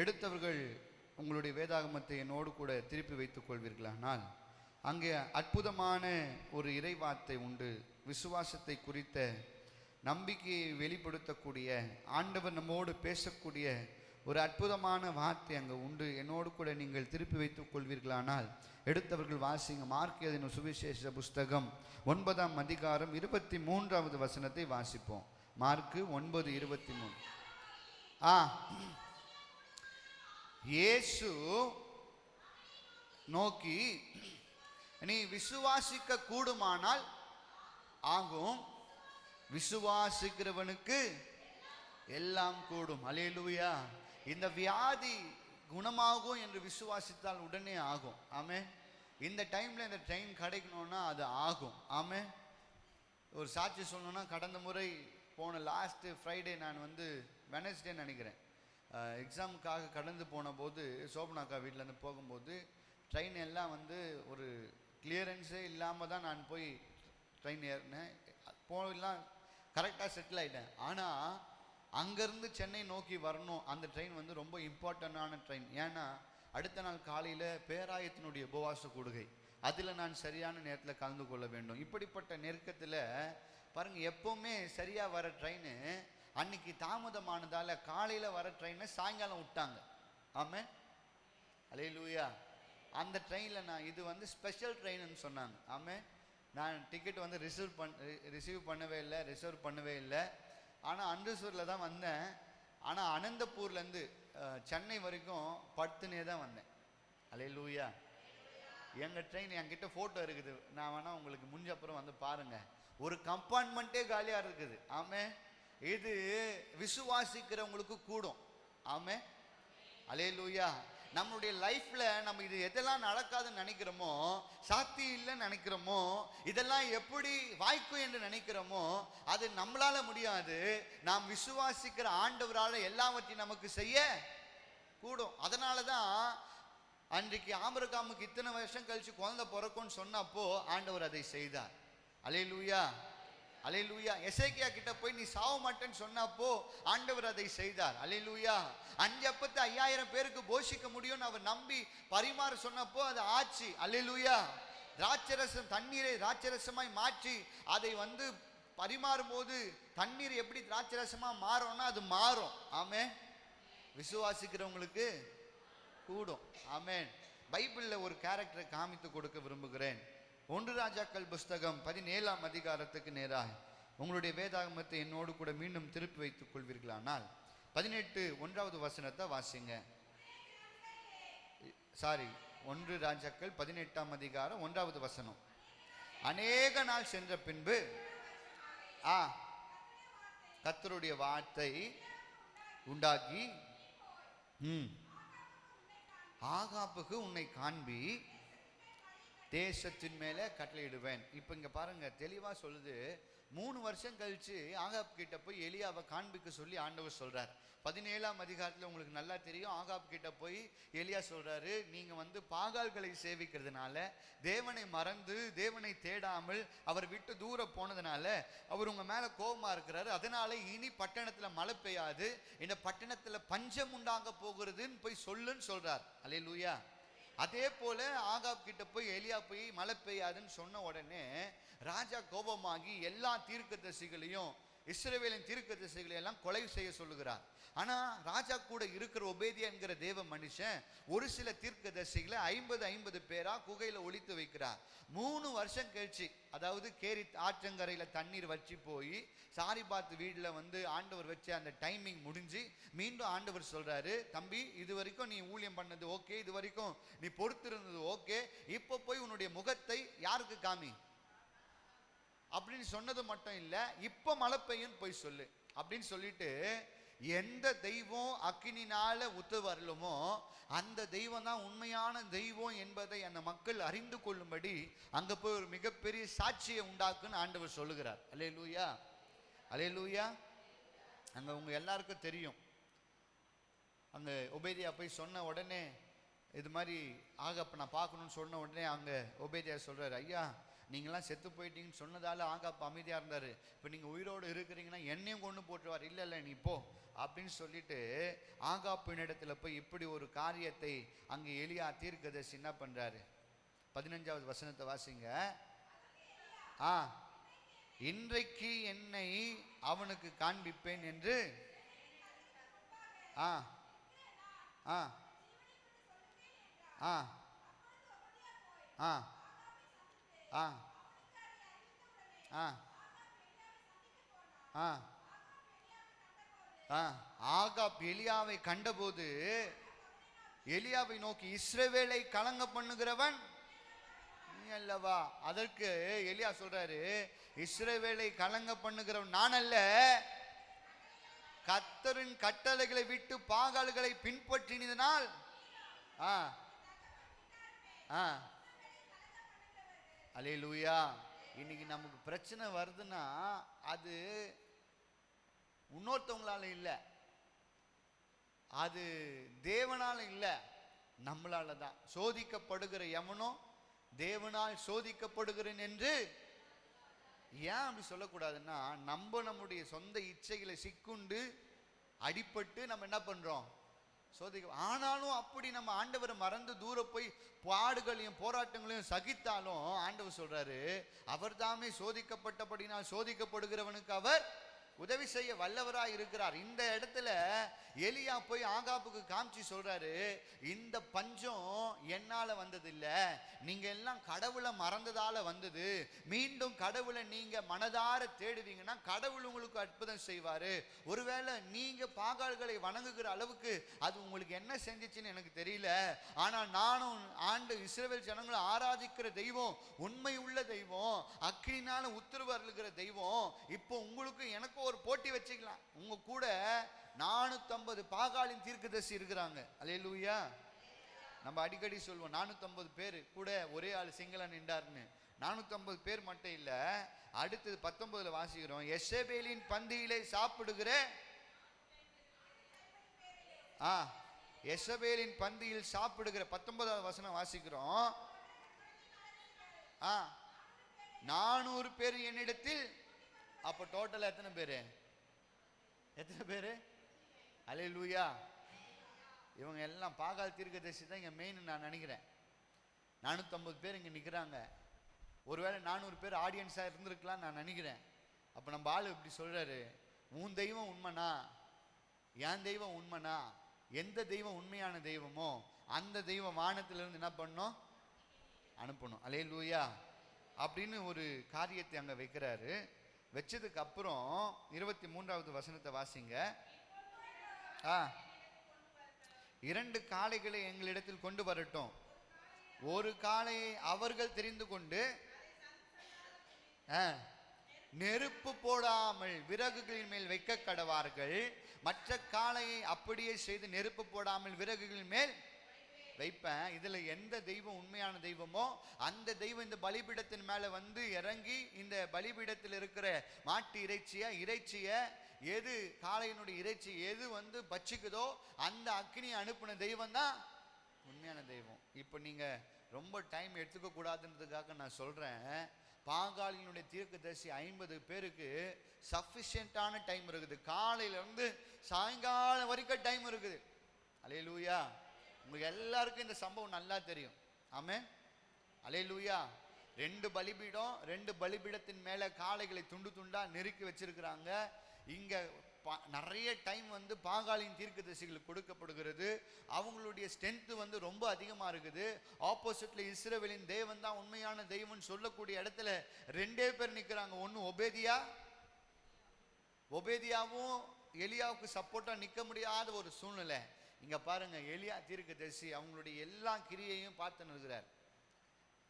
எடுத்தவர்கள் உங்களுடைய வேதாகமத்தை என்னோடு கூட திருப்பி வைத்துக் கொள்வீர்களானால் அங்கே அற்புதமான ஒரு இறைவார்த்தை உண்டு. விசுவாசத்தை குறித்த நம்பிக்கையை வெளிப்படுத்தக்கூடிய, ஆண்டவர் நம்மோடு பேசக்கூடிய ஒரு அற்புதமான வார்த்தை அங்கே உண்டு. என்னோடு கூட நீங்கள் திருப்பி வைத்துக் கொள்வீர்களானால் எடுத்தவர்கள் வாசிங்க. மார்க் எழுதின சுவிசேஷ புஸ்தகம் 9ஆம் அதிகாரம் 23வது வசனத்தை வாசிப்போம். மார்க்கு 9:23. இயேசு நோக்கி, நீ விசுவாசிக்க கூடுமானால் ஆகும், விசுவாசிக்கிறவனுக்கு எல்லாம் கூடும். அல்லேலூயா. இந்த வியாதி குணமாகும் என்று விசுவாசித்தால் உடனே ஆகும். ஆமே. இந்த டைம்ல இந்த ட்ரெயின் கிடைக்கணும்னா அது ஆகும். ஆமே. ஒரு சாட்சி சொல்லணும்னா, கடந்த முறை போன லாஸ்ட் ஃப்ரைடே நான் வெனஸ்டே நினைக்கிறேன், எக்ஸாமுக்காக கடந்து போன போது சோபனாக்கா வீட்டிலேருந்து போகும்போது ட்ரெயின் எல்லாம் ஒரு கிளியரன்ஸே இல்லாமல் தான் நான் போய் ட்ரெயின் ஏறினேன். போயெல்லாம் கரெக்டாக செட்டில் ஆகிட்டேன். ஆனால் அங்கேருந்து சென்னை நோக்கி வரணும். அந்த ட்ரெயின் ரொம்ப இம்பார்ட்டண்டான ட்ரெயின். ஏன்னா அடுத்த நாள் காலையில் பேராயத்தினுடைய உபவாச கூடுகை, அதில் நான் சரியான நேரத்தில் கலந்து கொள்ள வேண்டும். இப்படிப்பட்ட நெருக்கத்தில் பாருங்கள், எப்போவுமே சரியாக வர ட்ரெயின் அன்னைக்கு தாமதமானதால் காலையில் வர ட்ரெயினை சாயங்காலம் விட்டாங்க. ஆமே. அல்லேலூயா. அந்த ட்ரெயினில் நான் இது ஸ்பெஷல் ட்ரெயின்னு சொன்னாங்க. ஆமே. நான் டிக்கெட் ரிசீவ் பண்ணவே இல்லை. ஆனால் அன்ரிசர்வில் தான் வந்தேன். ஆனால் அனந்தபூர்லேருந்து சென்னை வரைக்கும் படுத்துனே தான் வந்தேன். அல்லேலூயா. எங்கள் ட்ரெயின் என்கிட்ட ஃபோட்டோ இருக்குது, நான் வேணால் உங்களுக்கு முடிஞ்ச அப்புறம் பாருங்கள். ஒரு கம்பார்ட்மெண்ட்டே காலியாக இருக்குது. ஆமே. இது விசுவாசிக்கிறவங்களுக்கு கூடும். ஆமே. அல்லேலூயா. நம்மளுடைய லைஃப்ல நம்ம இது எதெல்லாம் நடக்காதுன்னு நினைக்கிறோமோ, சாத்தி இல்லைன்னு நினைக்கிறோமோ, இதெல்லாம் எப்படி வாய்க்கும் என்று நினைக்கிறோமோ, அது நம்மளால முடியாது. நாம் விசுவாசிக்கிற ஆண்டவரால் எல்லாவற்றையும் நமக்கு செய்ய கூடும். அதனால தான் அன்றைக்கு ஆபிரகாமுக்கு இத்தனை வருஷம் கழிச்சு குழந்தை பிறக்கும்னு சொன்னப்போ ஆண்டவர் அதை செய்தார். அல்லேலூயா. அல்லேலூயா. எசேக்கியா கிட்ட போய் நீ சாவ மாட்டேன்னு சொன்னப்போ ஆண்டவர் அதை செய்தார். அல்லேலூயா. 5 அப்பத்தை 5000 பேருக்கு போஷிக்க முடியும்னு அவர் நம்பி பரிமாற சொன்னப்போ அது ஆச்சு. அல்லேலூயா. திராட்சரசம் தண்ணீரை திராட்சரசமாய் மாற்றி அதை பரிமாறும் போது தண்ணீர் எப்படி திராட்சரசமா மாறும்னா அது மாறும். ஆமே. விசுவாசிக்கிறவங்களுக்கு கூடும். ஆமேன். பைபிளில் ஒரு கேரக்டரை காமித்து கொடுக்க விரும்புகிறேன். 1 ராஜாக்கள் புஸ்தகம் 17ஆம் அதிகாரத்துக்கு நேராக உங்களுடைய வேதாகமத்தை என்னோடு கூட மீண்டும் திருப்பி வைத்துக் கொள்வீர்களானால் 1 வசனத்தை வாசிங்க. 1 ராஜாக்கள் 18ஆம் அதிகாரம் 1வது வசனம். அநேக நாள் சென்ற பின்பு கர்த்தருடைய வார்த்தை உண்டாகி ஆகாப்புக்கு உன்னை காண்பி தேசத்தின் மேலே கட்டளையிடுவேன். இப்போ இங்கே பாருங்க, தெளிவாக சொல்லுது. 3 வருஷம் கழிச்சு ஆகாப் கிட்ட போய் எலியாவை காண்பிக்க சொல்லி ஆண்டவர் சொல்றார். 17ஆம் அதிகாரத்தில் உங்களுக்கு நல்லா தெரியும். ஆகாப் கிட்ட போய் எலியா சொல்றாரு, நீங்க பாகால்களை சேவிக்கிறதுனால, தேவனை மறந்து தேவனை தேடாமல் அவர் விட்டு தூர போனதுனால அவர் உங்க மேல கோபமா இருக்கிறாரு. அதனால இனி பட்டணத்துல மழை பெய்யாது, இந்த பட்டணத்துல பஞ்சம் உண்டாக போகிறதுன்னு போய் சொல்லுன்னு சொல்றார். அல்லேலூயா. அதே போல ஆகாப் கிட்ட போய் எலியா போய் மழை பெய்யாதுன்னு சொன்ன உடனே ராஜா கோபமாகி எல்லா தீர்க்கதரிசிகளையும், இஸ்ரவேலின் தீர்க்கதரிசிகளை எல்லாம் கொலை செய்ய சொல்லுகிறார். ஆனா ராஜா கூட இருக்கிற ஒபேதியா என்கிற தேவ மனுஷன் ஒரு சில தீர்க்கதரிசிகளை 50 பேரா குகையில ஒளித்து வைக்கிறார். 3 வருஷம் கழிச்சு, அதாவது கேரி ஆற்றங்கரையில தண்ணீர் வற்றி போய் சாரிபாத் வீடுல ஆண்டவர் வச்ச அந்த டைமிங் முடிஞ்சு மீண்டும் ஆண்டவர் சொல்றாரு, தம்பி இது வரைக்கும் நீ ஊழியம் பண்ணது ஓகே, இது வரைக்கும் நீ பொறுத்திருந்தது ஓகே, இப்போ போய் உன்னுடைய முகத்தை யாருக்கு காமி அப்படின்னு சொன்னது மட்டும் இல்ல, இப்ப மழை பெய்யும் போய் சொல்லு அப்படின்னு சொல்லிட்டு, எந்த தெய்வம் அக்கினினால உத்து வரலுமோ அந்த தெய்வம் தான் உண்மையான தெய்வம் என்பதை அந்த மக்கள் அறிந்து கொள்ளும்படி அங்க போய் ஒரு மிகப்பெரிய சாட்சியை உண்டாக்குன்னு ஆண்டவர் சொல்லுகிறார். அல்லேலூயா. அல்லேலூயா. அங்க உங்க எல்லாருக்கும் தெரியும், அங்க ஒபேதியா போய் சொன்ன உடனே இது மாதிரி ஆகாப்ப நான் பார்க்கணும்னு சொன்ன உடனே அங்க ஒபேதியா சொல்றாரு, ஐயா நீங்களாம் செத்து போயிட்டீங்கன்னு சொன்னதால ஆகாப் அமைதியாக இருந்தார். இப்போ நீங்கள் உயிரோடு இருக்கிறீங்கன்னா என்னையும் கொண்டு போட்டுருவார். இல்லை இல்லை நீ போ அப்படின்னு சொல்லிட்டு ஆகாப்பின் இடத்துல போய் இப்படி ஒரு காரியத்தை அங்கே எலியா தீர்க்கதரிசி என்ன பண்ணுறாரு? 15வது வசனத்தை வாசிங்க. இன்றைக்கு என்னை அவனுக்கு காண்பிப்பேன் என்று ஆ ஆ ஆ ஆ ஆ ஆ ஆ ஆகாப் எலியாவை கண்டபோது எலியாவை நோக்கி, இஸ்ரவேலை கலங்க பண்ணுகிறவன் நீ அல்லவா? அதற்கு எலியா சொல்றாரு, இஸ்ரவேலை கலங்க பண்ணுகிறவன் நான் அல்ல, கர்த்தரின் கட்டளைகளை விட்டு பாகால்களை பின்பற்றினதனால் அல்லேலூயா. இன்னைக்கு நமக்கு பிரச்சனை வருதுன்னா அது இன்னொருத்தவங்களால இல்லை, அது தேவனால இல்லை, நம்மளால தான். சோதிக்கப்படுகிற எவனோ தேவனால் சோதிக்கப்படுகிறேன் என்று ஏன் அப்படி சொல்லக்கூடாதுன்னா, நம்முடைய சொந்த இச்சைகளை சிக்குண்டு அடிபட்டு நம்ம என்ன பண்றோம்? சோதிக்க. ஆனாலும் அப்படி நம்ம ஆண்டவரை மறந்து தூர போய் பாடுகளையும் போராட்டங்களையும் சகித்தாலும் ஆண்டவர் சொல்றாரு, அவர் தாமே சோதிக்கப்பட்டபடினால் சோதிக்கப்படுகிறவனுக்கு அவர் உதவி செய்ய வல்லவராய் இருக்கிறார். இந்த இடத்துல எலியா போய் ஆகாப்புக்கு காமிச்சு சொல்றாரு, இந்த பஞ்சம் என்னால வந்ததில்ல, நீங்க எல்லாம் கடவுளை மறந்ததால வந்தது. மீண்டும் கடவுளை நீங்க மனதார தேடுவீங்கன்னா கடவுள் உங்களுக்கு அற்புதம் செய்வாரு. ஒருவேளை நீங்க பாகால்களை வணங்குகிற அளவுக்கு அது உங்களுக்கு என்ன செஞ்சிச்சுன்னு எனக்கு தெரியல, ஆனா நானும் ஆண்டு இஸ்ரவேல் ஜனங்களை ஆராதிக்கிற தெய்வம் உண்மை உள்ள தெய்வம், அக்கினினால உத்தரவு அருளுகிற தெய்வம். இப்போ உங்களுக்கு எனக்கு ஒரு போட்டி வச்சுக்கலாம், உங்க கூட 450 பாகாலின் தீர்க்கதரிசி இருக்கிறாங்க. அல்லேலூயா. நம்ம அடிக்கடி சொல்வோம் 450 பேர் கூட ஒரே ஆள் சிங்களா நின்றார்னு. 450 பேர் மட்டும் இல்ல, அடுத்தது 19ல வாசிக்கிறோம், எசபேலின் பந்தியிலே சாப்பிடுகிற எசபேலின் பந்தியில் சாப்பிடுகிற 19வது வசனம் வாசிக்கிறோம். 400 பேர் என்னிடத்தில். அப்ப டோட்டல் எத்தனை பேரு? எத்தனை பேரு? அல்லேலூயா. இவங்க எல்லாம் பாகால் தீர்க்கதரிசி தான் இங்க மெயின் நான் நினைக்கிறேன். 450 பேர் இங்க நிக்கிறாங்க. ஒருவேளை 400 பேர் ஆடியன்ஸா இருந்திருக்கலாம் நான் நினைக்கிறேன். அப்ப நம்ம ஆளு இப்படி சொல்றாரு, உன் தெய்வம் உண்மைனா, என் தெய்வம் உண்மைனா, எந்த தெய்வம் உண்மையான தெய்வமோ அந்த தெய்வம் வானத்திலிருந்து என்ன பண்ணும்? அனுப்பணும். அல்லேலூயா அப்படின்னு ஒரு காரியத்தை அங்க வைக்கிறாரு. வச்சதுக்கு அப்புறம் 23வது வசனத்தை வாசிங்க. 2 காளைகளை எங்களிடத்தில் கொண்டு வரட்டும், ஒரு காளையை அவர்கள் தெரிந்து கொண்டு நெருப்பு போடாமல் விறகுகளின் மேல் வைக்க கடவார்கள், மற்ற காளையை அப்படியே செய்து நெருப்பு போடாமல் விறகுகளின் மேல் வைப்பேன். இதுல எந்த தெய்வம் உண்மையான தெய்வமோ அந்த தெய்வம் இந்த பலிபீடத்தின் மேல வந்து இறங்கி இந்த பலிபீடத்தில் இருக்கிற மாட்டு இறைச்சிய எது காளையினுடைய இறைச்சி எது வந்து பச்சிக்குதோ அந்த அக்னி அனுப்பின தெய்வம் தான் உண்மையான தெய்வம். இப்போ நீங்க ரொம்ப டைம் எடுத்துக்க கூடாதுன்றதுக்காக நான் சொல்றேன், பாகாலினுடைய தீர்க்கதரிசி 50 பேருக்கு சஃபிஷியன்டான டைம் இருக்குது. காலையில இருந்து சாயங்காலம் வரைக்கும் டைம் இருக்குது. அல்லேலூயா. உங்களுக்கு எல்லாருக்கும் இந்த சம்பவம் நல்லா தெரியும். ஆமென். அல்லேலூயா. 2 பலிபீடம், 2 பலிபீடத்தின் மேல காளைகளை துண்டு துண்டா நெருக்கி வச்சிருக்கிறாங்க. இங்க நிறைய டைம் வந்து பாகாலின் தீர்க்கதரிசிகளுக்கு கொடுக்கப்படுகிறது. அவங்களுடைய ஸ்ட்ரென்த் வந்து ரொம்ப அதிகமா இருக்குது. ஆப்போசிட்ல இஸ்ரவேலின் தேவன் தான் உண்மையான தெய்வம் சொல்லக்கூடிய இடத்துல 2 பேர் நிக்கிறாங்க. ஒன்னு ஒபேதியாவும் எலியாவுக்கு சப்போர்ட்டா நிக்க முடியாத ஒரு சூழ்நிலை. இங்க பாருங்க, எலியா தீர்க்கதரிசி அவங்களுடைய எல்லா கிரியையும் பார்த்து நிற்கிறார்.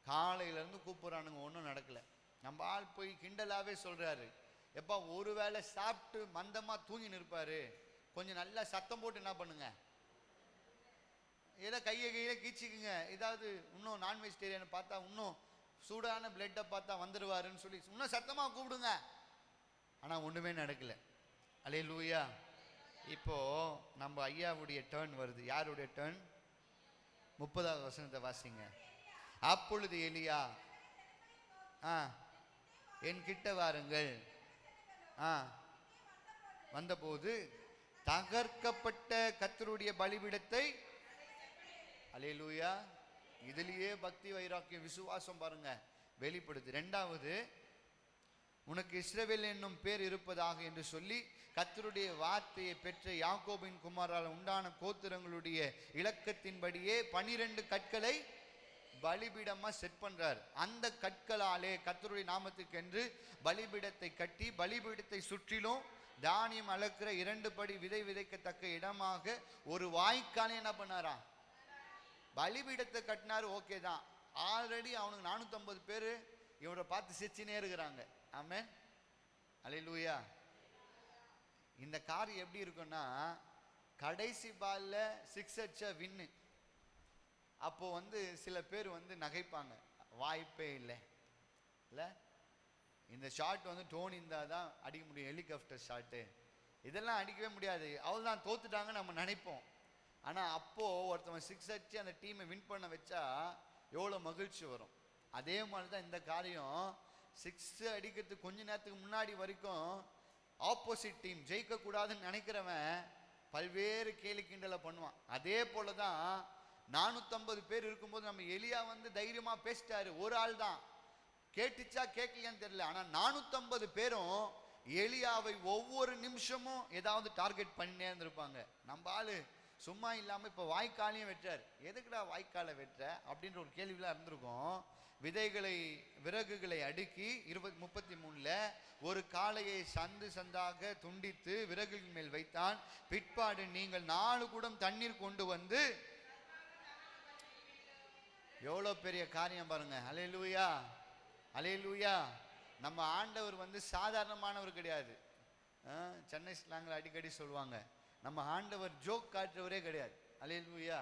காலையில இருந்து கூப்பிடுறானுங்க, ஒன்றும் நடக்கல. நம்ம ஆள் போய் கிண்டலாவே சொல்றாரு, எப்பா ஒருவேளை சாப்பிட்டு மந்தமா தூங்கி நிற்பாரு, கொஞ்சம் நல்லா சத்தம் போட்டு என்ன பண்ணுங்க, ஏதோ கையில கீச்சிக்குங்க, ஏதாவது இன்னும் நான் வெஜிடேரியனை பார்த்தா இன்னும் சூடான பிளட்டை பார்த்தா வந்துடுவாருன்னு சொல்லி இன்னும் சத்தமா கூப்பிடுங்க. ஆனா ஒண்ணுமே நடக்கல. அல்லேலூயா. இப்போ நம்ம ஐயாவுடைய டர்ன் வருது. யாருடைய டர்ன்? 30வது வசனத்தை வாசிங்க. அப்பொழுது எலியா என் கிட்ட வாருங்கள். வந்தபோது தகர்க்கப்பட்ட கர்த்தருடைய பலிபீடத்தை, அல்லேலூயா. இதுலயே பக்தி வைராக்கியம் விசுவாசம் பாருங்க வெளிப்படுது. இரண்டாவது, உனக்கு இஸ்ரவேல் என்னும் பேர் இருப்பதாக என்று சொல்லி கர்த்தருடைய வார்த்தையை பெற்ற யாக்கோபின் குமாரால் உண்டான கோத்திரங்களுடைய இலக்கத்தின்படியே 12 கற்களை பலிபீடமா செட் பண்றார். அந்த கற்களாலே கர்த்தருடைய நாமத்துக்கு என்று பலிபீடத்தை கட்டி பலிபீடத்தை சுற்றிலும் தானியம் அளக்கிற 2 படி விதை விதைக்கத்தக்க இடமாக ஒரு வாய்க்காலை என்ன பண்ணாரா? பலிபீடத்தை கட்டினாரு. ஓகே தான். ஆல்ரெடி அவனுக்கு 450 பேர் இவரை பார்த்து சிரிச்சுனே இருக்கிறாங்க. ஆமென், அல்லேலூயா. இந்த காரியம் எப்படி இருக்குன்னா, கடைசி பால்ல 6 அடிச்சா வின்னு. அப்போ சில பேர் நகைப்பாங்க, வாய்ப்பே இல்லை இல்ல, இந்த ஷாட் டோனி இருந்தால் தான் அடிக்க முடியும், ஹெலிகாப்டர் ஷாட்டு, இதெல்லாம் அடிக்கவே முடியாது, அவள் தான் தோத்துட்டாங்க நம்ம நினைப்போம். ஆனால் அப்போது ஒருத்தவன் 6 அடிச்சு அந்த டீமை வின் பண்ண வச்சா எவ்வளோ மகிழ்ச்சி வரும். அதே மாதிரி தான் இந்த காரியம். 6 அடிக்கிறதுக்கு கொஞ்ச நேரத்துக்கு முன்னாடி வரைக்கும் ஆப்போசிட் டீம் ஜெயிக்கக்கூடாதுன்னு நினைக்கிறவன் பல்வேறு கேலி கிண்டலை பண்ணுவான். அதே போல தான் 450 பேர் இருக்கும்போது நம்ம எலியா தைரியமா பேசிட்டாரு. ஒரு ஆள் தான் கேட்டுச்சா கேட்கலையான்னு தெரியல. ஆனா 450 பேரும் எலியாவை ஒவ்வொரு நிமிஷமும் ஏதாவது டார்கெட் பண்ணினே இருந்திருப்பாங்க. நம்ம ஆளு சும்மா இல்லாம இப்ப வாய்க்காலையும் வெட்டார். எதுக்குடா வாய்க்காலை வெட்ட அப்படின்ற ஒரு கேள்விலாம் இருந்திருக்கும். விறகுகளை அடுக்கி 33ல ஒரு காளையை சந்து சந்தாக துண்டித்து விறகுகள் மேல் வைத்தான். பிற்பாடு நீங்கள் 4 குடம் தண்ணீர் கொண்டு வந்து, எவ்வளோ பெரிய காரியம் பாருங்க. அல்லேலூயா, அல்லேலூயா. நம்ம ஆண்டவர் சாதாரணமானவர் கிடையாது. சென்னை ஸ்லாங்கில் அடிக்கடி சொல்லுவாங்க, நம்ம ஆண்டவர் ஜோக் காட்டுறவரே கிடையாது. அல்லேலூயா.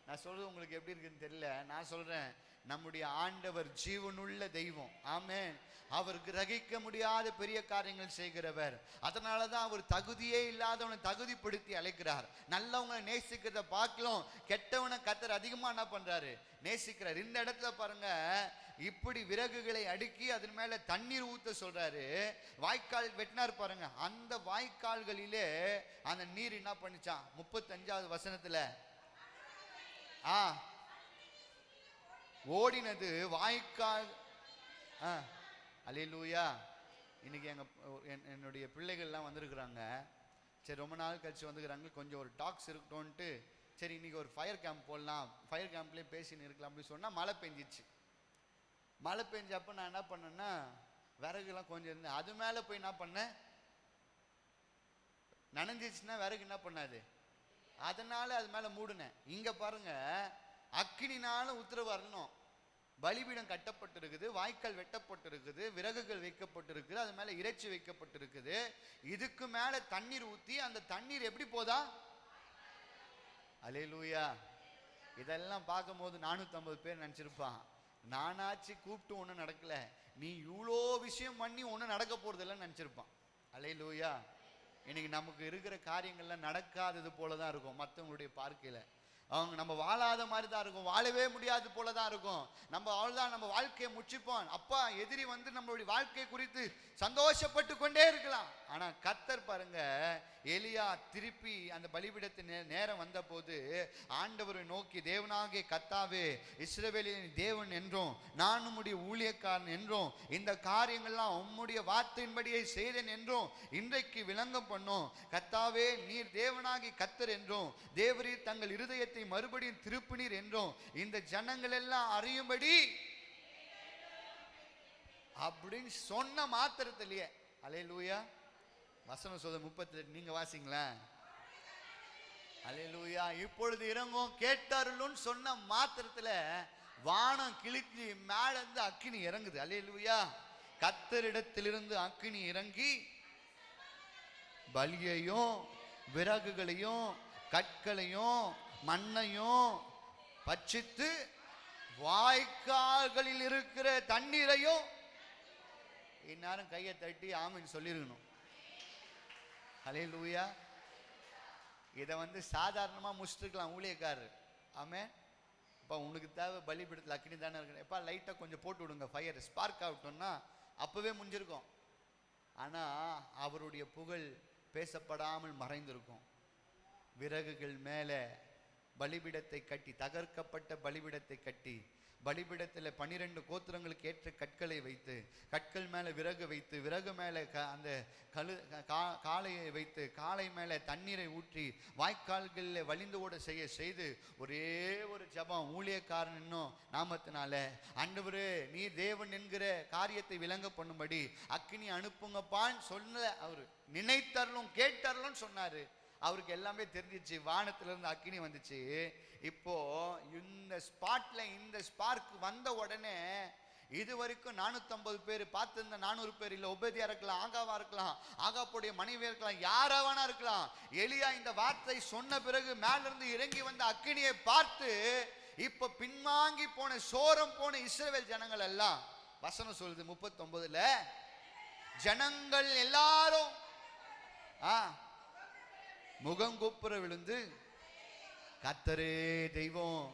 நான் சொல்றது உங்களுக்கு எப்படி இருக்குன்னு தெரியல. நான் சொல்றேன், நம்முடைய ஆண்டவர் ஜீவனுள்ள தெய்வம். ஆமென். அவர் கிரகிக்க முடியாத பெரிய காரியங்கள் செய்கிறவர். அதனால தான் அவர் தகுதியே இல்லாதவனை தகுதிப்படுத்தி அழைக்கிறார். நல்லவங்களை நேசிக்கிறத பார்க்கலாம், கெட்டவனை கர்த்தர் அதிகமா என்ன பண்றாரு? நேசிக்கிறார். இந்த இடத்துல பாருங்க, இப்படி விறகுகளை அடுக்கி அதன் மேல தண்ணீர் ஊத்த சொல்றாரு. வாய்க்கால் வெட்டினார் பாருங்க. அந்த வாய்க்கால்களிலே அந்த நீர் என்ன பண்ணிச்சான்? 35வது வசனத்துல ஓடினது வாய்க்கால். அல்லேலூயா. இன்னைக்கு என்னுடைய பிள்ளைகள்லாம் வந்திருக்கிறாங்க. சரி, ரொம்ப நாள் கழிச்சு வந்துக்கிறாங்க. கொஞ்சம் ஒரு டாக்ஸ் இருக்கட்டும்ன்ட்டு சரி இன்னைக்கு ஒரு ஃபயர் கேம்ப் போடலாம், ஃபயர் கேம்ப்லேயே பேசின்னு இருக்கலாம் அப்படின்னு சொன்னால் மழை பெஞ்சிச்சு. மழை பெஞ்சப்போ நான் என்ன பண்ணேன்னா, விறகுலாம் கொஞ்சம் இருந்தேன், அது மேலே போய் என்ன பண்ணேன், நனைஞ்சிச்சுன்னா விறகு என்ன பண்ணாது, அதனால அது மேலே மூடுனேன். இங்கே பாருங்க, அக்கினினால உத்தரவு வரணும். பலிபீடம் கட்டப்பட்டிருக்குது, வாய்க்கால் வெட்டப்பட்டிருக்குது, விறகுகள் வைக்கப்பட்டிருக்குது, அது மேல இறைச்சி வைக்கப்பட்டிருக்குது. இதுக்கு மேல தண்ணீர் ஊத்தி அந்த தண்ணீர் எப்படி போதா? அல்லேலூயா. இதெல்லாம் பார்க்கும் போது 450 பேர் நினைச்சிருப்பான், நானாச்சு கூப்பிட்டு ஒன்றும் நடக்கல, நீ இவ்வளோ விஷயம் பண்ணி ஒன்றும் நடக்க போறது இல்லைன்னு நினைச்சிருப்பான். அல்லேலூயா. இன்னைக்கு நமக்கு இருக்கிற காரியங்கள்லாம் நடக்காதது போலதான் இருக்கும். மற்றவங்களுடைய பார்க்கையில அவங்க நம்ம வாழாத மாதிரி தான் இருக்கும், வாழவே முடியாது போலதான் இருக்கும். நம்ம அவ்வளவுதான், நம்ம வாழ்க்கையை முச்சிப்போம். அப்பா எதிரி நம்மளுடைய வாழ்க்கை குறித்து சந்தோஷப்பட்டு கொண்டே இருக்கலாம். ஆனா கர்த்தர் பாருங்க, எலியா திருப்பி அந்த பலிபீடத்தின் நேரம் வந்த போது ஆண்டவரை நோக்கி, தேவனாகிய கர்த்தாவே, இஸ்ரவேலின் தேவன் என்றும் நான் உம்முடைய ஊழியக்காரன் என்றும் இந்த காரியங்கள்லாம் உம்முடைய வார்த்தையின்படியே செய்தேன் என்றும் இன்றைக்கு விளங்கம் பண்ணும். கர்த்தாவே, நீர் தேவனாகி கர்த்தர் என்றும் தேவரீர் தங்கள் இருதயத்தை மறுபடியும் திருப்பினீர் என்றும் இந்த ஜனங்கள் எல்லாம் அறியும்படி அப்படின்னு சொன்ன மாத்திரத்திலேயே, அல்லேலூயா. வசனம் சொல்ல 38 நீங்க வாசிங்களா? அல்லேலூயா. இப்பொழுது இறங்கும் கேட்டாருன்னு சொன்ன மாத்திரத்துல வானம் கிழிச்சு மேல இருந்து அக்கினி இறங்குது. அல்லேலூயா. கர்த்தரிடத்திலிருந்து அக்கினி இறங்கி பலியையும் விறகுகளையும் கற்களையும் மண்ணையும் பட்சித்து வாய்க்கால்களில் இருக்கிற தண்ணீரையும், இந்நேரம் கையை தட்டி ஆமென் சொல்லிருக்கணும். அல்லேலூயா. இதை சாதாரணமா முடிச்சிருக்கலாம் ஊழியக்காரர். ஆமென். அப்பா உனக்கு தேவை பலிபீடத்தில் அக்கினி தானே இருக்கு, எப்பா லைட்டாக கொஞ்சம் போட்டு விடுங்க, ஃபயர் ஸ்பார்க் ஆகட்டும்னா அப்போவே முடிஞ்சிருக்கும். ஆனால் அவருடைய புகழ் பேசப்படாமல் மறைந்திருக்கும். விறகுகள் மேலே பலிபீடத்தை கட்டி, தகர்க்கப்பட்ட பலிபீடத்தை கட்டி, பலிபீடத்தில் 12 கோத்திரங்களுக்கு ஏற்ற கற்களை வைத்து, கற்கள் மேலே விறகு வைத்து, விறகு மேலே அந்த காளையை வைத்து, காளை மேலே தண்ணீரை ஊற்றி, வாய்க்கால்களில் வழிந்து ஓட செய்து ஒரே ஒரு ஜபம், ஊழியக்காரன் இன்னும் நாமத்தினால, ஆண்டவரே நீ தேவன் என்கிற காரியத்தை விளங்க பண்ணும்படி அக்கினி அனுப்புங்கப்பான்னு சொன்ன அவர் நினைத்தரலும் கேட்டரலும் சொன்னாரு. அவருக்கு எல்லாமே தெரிஞ்சிச்சு, வானத்துல இருந்து அக்கினி வந்துச்சு. இப்போ இந்த ஸ்பாட்ல இந்த ஸ்பார்க் வந்த உடனே இது வரைக்கும் 450 பேர் பார்த்திருந்த 400 பேர் இல்ல, ஒபேதியா இருக்கலாம், ஆகாவா இருக்கலாம், ஆகாப்புடைய மனைவியா இருக்கலாம், யாராவனா இருக்கலாம். எலியா இந்த வார்த்தை சொன்ன பிறகு மேல இருந்து இறங்கி வந்த அக்கினியை பார்த்து இப்ப பின்வாங்கி போன சோரம் போன இஸ்ரவேல் ஜனங்கள் எல்லாம், வசனம் சொல்லுது 39ல, ஜனங்கள் எல்லாரும் முகங்குப்புற விழுந்து கர்த்தரே தெய்வம்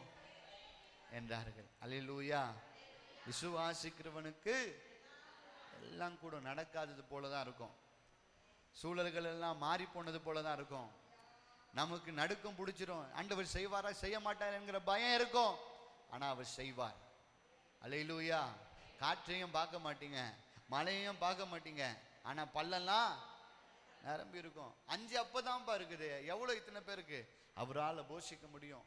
என்றார்கள். அல்லேலூயா. விசுவாசிக்கிறவனுக்கு எல்லாம் கூட நடக்காதது போலதான் இருக்கும், சூழல்கள் எல்லாம் மாறி போனது போலதான் இருக்கும். நமக்கு நடுக்கம் பிடிச்சிரும், ஆண்டவர் செய்வாரா செய்ய மாட்டார் என்கிற பயம் இருக்கும். ஆனா அவர் செய்வார். அல்லேலூயா. காற்றையும் பார்க்க மாட்டீங்க, மழையையும் பார்க்க மாட்டீங்க, ஆனா பள்ளம்லாம் நிரம்பி இருக்கும். 5 அப்பதான்ப்பா இருக்குது, எவ்வளவு இத்தனை பேருக்கு அவரால் போஷிக்க முடியும்?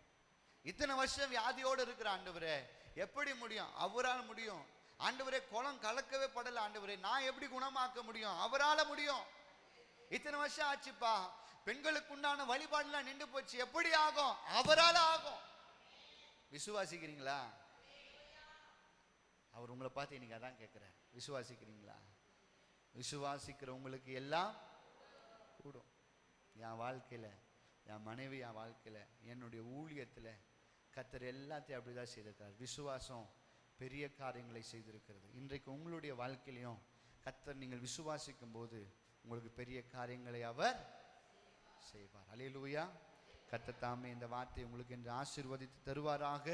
இத்தனை வருஷம் வியாதியோடு இருக்கிற ஆண்டவரே எப்படி முடியும்? அவரால் முடியும். ஆண்டவரே குளம் கலக்கவே படல, ஆண்டவரே நான் எப்படி குணமாக்க முடியும்? அவரால் முடியும். இத்தனை வருஷம் ஆச்சுப்பா, பெண்களுக்கு உண்டான வழிபாடுலாம் நின்று போச்சு, எப்படி ஆகும்? அவரால் ஆகும். விசுவாசிக்கிறீங்களா? அவர் உங்களை பார்த்து இன்னைக்கு அதான் கேட்கிறேன், விசுவாசிக்கிறீங்களா? விசுவாசிக்கிறவங்களுக்கு எல்லாம் கூடும். என் வாழ்க்கையில, என் மனைவி என் வாழ்க்கையில, என்னுடைய ஊழியத்துல கர்த்தர் எல்லாத்தையும் அப்படிதான் செய்திருக்கார். விசுவாசம் பெரிய காரியங்களை செய்திருக்கிறது. இன்றைக்கு உங்களுடைய வாழ்க்கையிலையும் கர்த்தர் நீங்கள் விசுவாசிக்கும் போது உங்களுக்கு பெரிய காரியங்களை அவர் செய்வார். அல்லேலூயா. கர்த்தர் தாமே இந்த வார்த்தையை உங்களுக்கு என்று ஆசீர்வதித்து தருவாராக.